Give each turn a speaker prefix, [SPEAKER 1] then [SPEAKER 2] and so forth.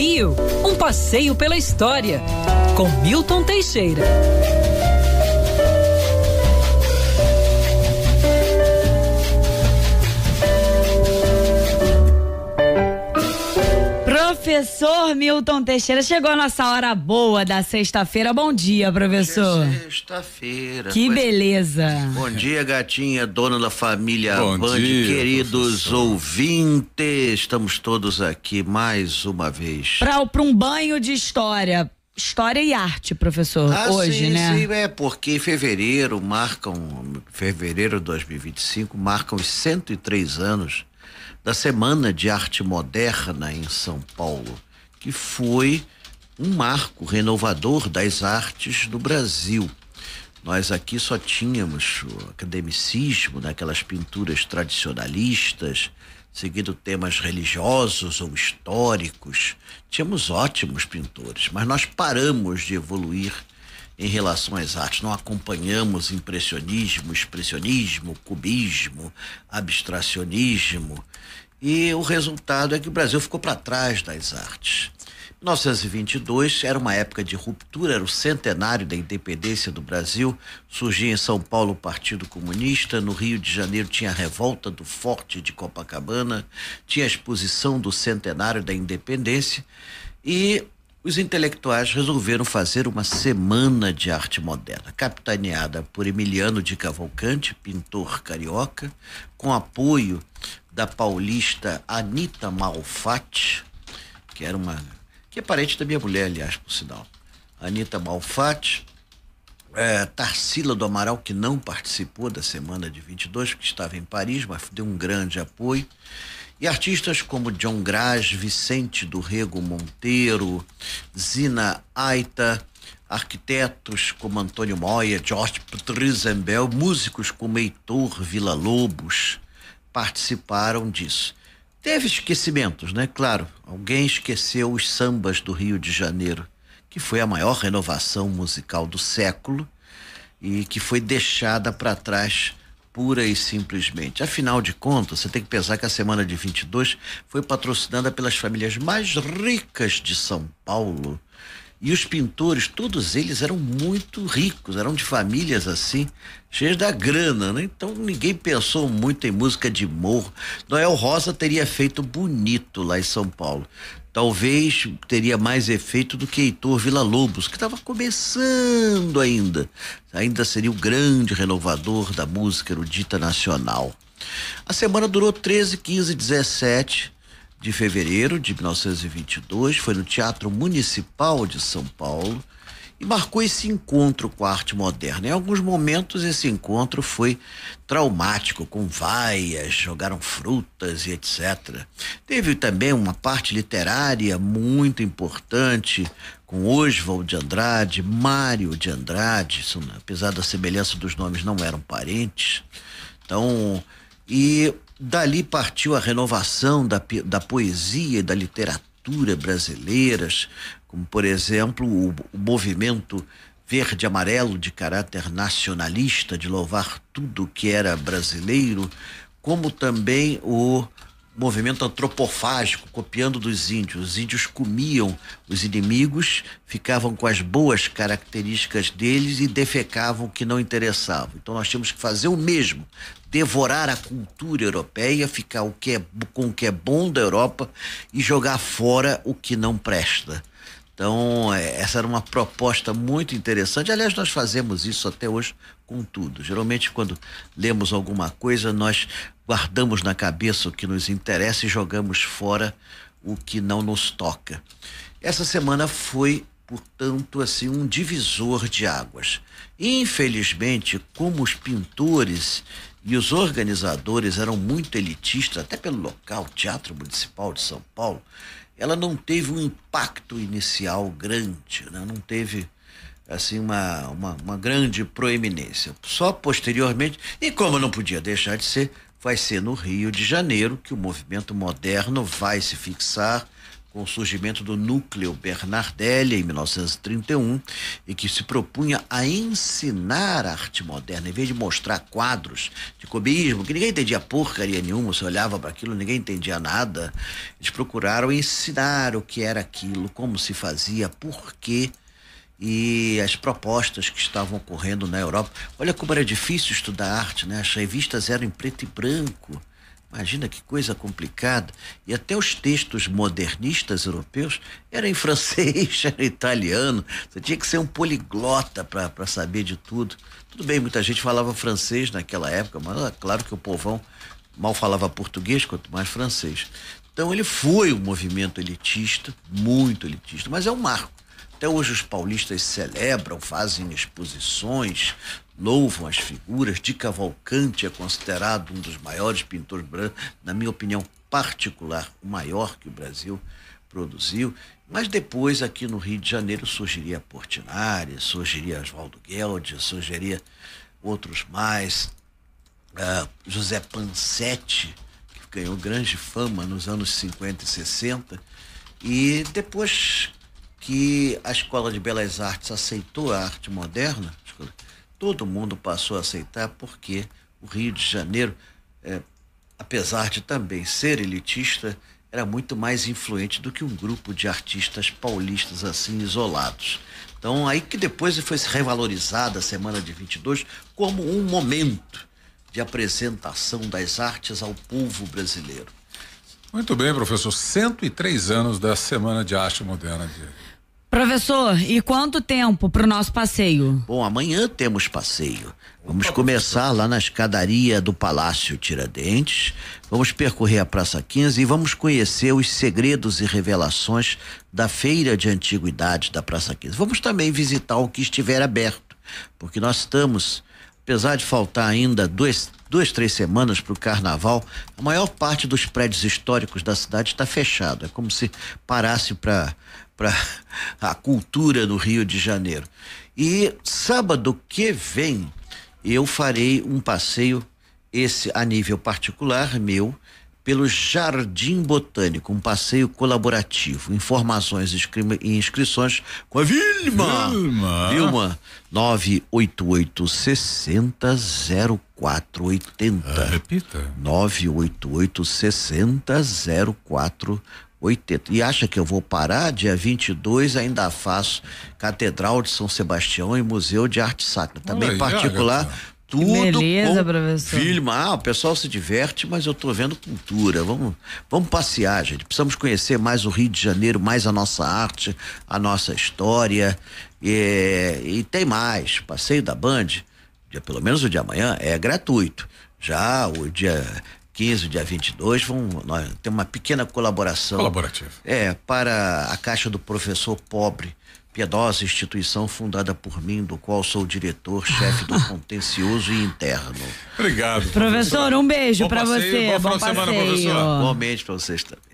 [SPEAKER 1] Rio, um passeio pela história, com Milton Teixeira.
[SPEAKER 2] Professor Milton Teixeira, chegou a nossa hora boa da sexta-feira. Bom dia, professor.
[SPEAKER 3] Sexta-feira.
[SPEAKER 2] Que beleza.
[SPEAKER 3] Bom dia, gatinha, dona da família
[SPEAKER 4] Bom
[SPEAKER 3] Band,
[SPEAKER 4] dia,
[SPEAKER 3] queridos
[SPEAKER 4] professor.
[SPEAKER 3] ouvintes. Estamos todos aqui mais uma vez.
[SPEAKER 2] Para um banho de história. História e arte, professor, hoje,
[SPEAKER 3] sim,
[SPEAKER 2] né?
[SPEAKER 3] Sim, porque fevereiro de 2025 marcam os 103 anos da Semana de Arte Moderna em São Paulo, que foi um marco renovador das artes do Brasil. Nós aqui só tínhamos o academicismo, né, aquelas pinturas tradicionalistas, seguindo temas religiosos ou históricos. Tínhamos ótimos pintores, mas nós paramos de evoluir em relação às artes. Não acompanhamos impressionismo, expressionismo, cubismo, abstracionismo. E o resultado é que o Brasil ficou para trás das artes. 1922 era uma época de ruptura, era o centenário da independência do Brasil. Surgia em São Paulo o Partido Comunista, no Rio de Janeiro tinha a revolta do Forte de Copacabana, tinha a exposição do centenário da independência e os intelectuais resolveram fazer uma semana de arte moderna, capitaneada por Emiliano de Cavalcante, pintor carioca, com apoio da paulista Anita Malfatti, que é parente da minha mulher, aliás, por sinal. Anita Malfatti, Tarsila do Amaral, que não participou da semana de 22, que estava em Paris, mas deu um grande apoio. E artistas como John Graz, Vicente do Rego Monteiro, Zina Aita, arquitetos como Antônio Moya, George Trizenbel, músicos como Heitor Villa-Lobos participaram disso. Teve esquecimentos, né? Claro, alguém esqueceu os sambas do Rio de Janeiro, que foi a maior renovação musical do século e que foi deixada para trás pura e simplesmente. Afinal de contas, você tem que pensar que a semana de 22 foi patrocinada pelas famílias mais ricas de São Paulo. E os pintores, todos eles eram muito ricos, eram de famílias assim, cheias da grana, né? Então ninguém pensou muito em música de morro. Noel Rosa teria feito bonito lá em São Paulo. Talvez teria mais efeito do que Heitor Villa-Lobos, que estava começando ainda. Ainda seria o grande renovador da música erudita nacional. A semana durou 13, 15, 17 de fevereiro de 1922, foi no Teatro Municipal de São Paulo e marcou esse encontro com a arte moderna. Em alguns momentos esse encontro foi traumático, com vaias, jogaram frutas e etc. Teve também uma parte literária muito importante, com Oswald de Andrade, Mário de Andrade, apesar da semelhança dos nomes, não eram parentes. Então, e dali partiu a renovação da poesia e da literatura brasileiras, como, por exemplo, o movimento verde e amarelo de caráter nacionalista, de louvar tudo que era brasileiro, como também o movimento antropofágico, copiando dos índios. Os índios comiam os inimigos, ficavam com as boas características deles e defecavam o que não interessava. Então nós temos que fazer o mesmo, devorar a cultura europeia, ficar com o que é bom da Europa e jogar fora o que não presta. Então, essa era uma proposta muito interessante. Aliás, nós fazemos isso até hoje com tudo. Geralmente, quando lemos alguma coisa, nós guardamos na cabeça o que nos interessa e jogamos fora o que não nos toca. Essa semana foi, portanto, assim, um divisor de águas. Infelizmente, como os pintores e os organizadores eram muito elitistas, até pelo local, Teatro Municipal de São Paulo, ela não teve um impacto inicial grande, né? Não teve assim uma grande proeminência. Só posteriormente, e como não podia deixar de ser, vai ser no Rio de Janeiro que o movimento moderno vai se fixar com o surgimento do Núcleo Bernardelli em 1931 e que se propunha a ensinar a arte moderna, em vez de mostrar quadros de cubismo, que ninguém entendia porcaria nenhuma, você olhava para aquilo, ninguém entendia nada. Eles procuraram ensinar o que era aquilo, como se fazia, por quê, e as propostas que estavam ocorrendo na Europa. Olha como era difícil estudar arte, né? As revistas eram em preto e branco. Imagina que coisa complicada. E até os textos modernistas europeus eram em francês, era em italiano. Você tinha que ser um poliglota para saber de tudo. Tudo bem, muita gente falava francês naquela época, mas é claro que o povão mal falava português, quanto mais francês. Então ele foi um movimento elitista, muito elitista, mas é um marco. Até hoje os paulistas celebram, fazem exposições, louvam as figuras. De Cavalcanti é considerado um dos maiores pintores brancos, na minha opinião particular, o maior que o Brasil produziu. Mas depois aqui no Rio de Janeiro surgiria Portinari, surgiria Oswaldo Gueldi, surgiria outros mais, José Pansetti, que ganhou grande fama nos anos 50 e 60, e depois que a Escola de Belas Artes aceitou a arte moderna, todo mundo passou a aceitar, porque o Rio de Janeiro, apesar de também ser elitista, era muito mais influente do que um grupo de artistas paulistas assim isolados. Então aí que depois foi revalorizada a Semana de 22 como um momento de apresentação das artes ao povo brasileiro.
[SPEAKER 4] Muito bem, professor. 103 anos da Semana de Arte Moderna.
[SPEAKER 2] Professor, e quanto tempo para o nosso passeio?
[SPEAKER 3] Bom, amanhã temos passeio. Vamos começar lá na escadaria do Palácio Tiradentes, vamos percorrer a Praça 15 e vamos conhecer os segredos e revelações da Feira de Antiguidades da Praça 15. Vamos também visitar o que estiver aberto, porque nós estamos, apesar de faltar ainda duas, 3 semanas para o Carnaval, a maior parte dos prédios históricos da cidade está fechado. É como se parasse para a cultura no Rio de Janeiro. E sábado que vem eu farei um passeio, esse a nível particular meu, pelo Jardim Botânico, um passeio colaborativo. Informações e inscrições com a Vilma 988 60 0480.
[SPEAKER 4] Repita.
[SPEAKER 3] 988 60 0480. E acha que eu vou parar? Dia 22 ainda faço Catedral de São Sebastião e Museu de Arte Sacra. Também
[SPEAKER 4] aí,
[SPEAKER 3] particular, tudo
[SPEAKER 2] beleza,
[SPEAKER 3] com
[SPEAKER 2] professor.
[SPEAKER 3] Vilma. O pessoal se diverte, mas eu tô vendo cultura. Vamos passear, gente. Precisamos conhecer mais o Rio de Janeiro, mais a nossa arte, a nossa história. E tem mais. Passeio da Band, pelo menos o de amanhã, é gratuito. Já o dia 15, dia 22, nós temos uma pequena colaboração.
[SPEAKER 4] Colaborativa.
[SPEAKER 3] Para a Caixa do Professor Pobre, piedosa instituição fundada por mim, do qual sou diretor, chefe do contencioso e interno.
[SPEAKER 4] Obrigado.
[SPEAKER 2] Professor, um beijo para
[SPEAKER 4] passeio,
[SPEAKER 2] você.
[SPEAKER 4] bom final de semana, professor.
[SPEAKER 3] Igualmente para vocês também.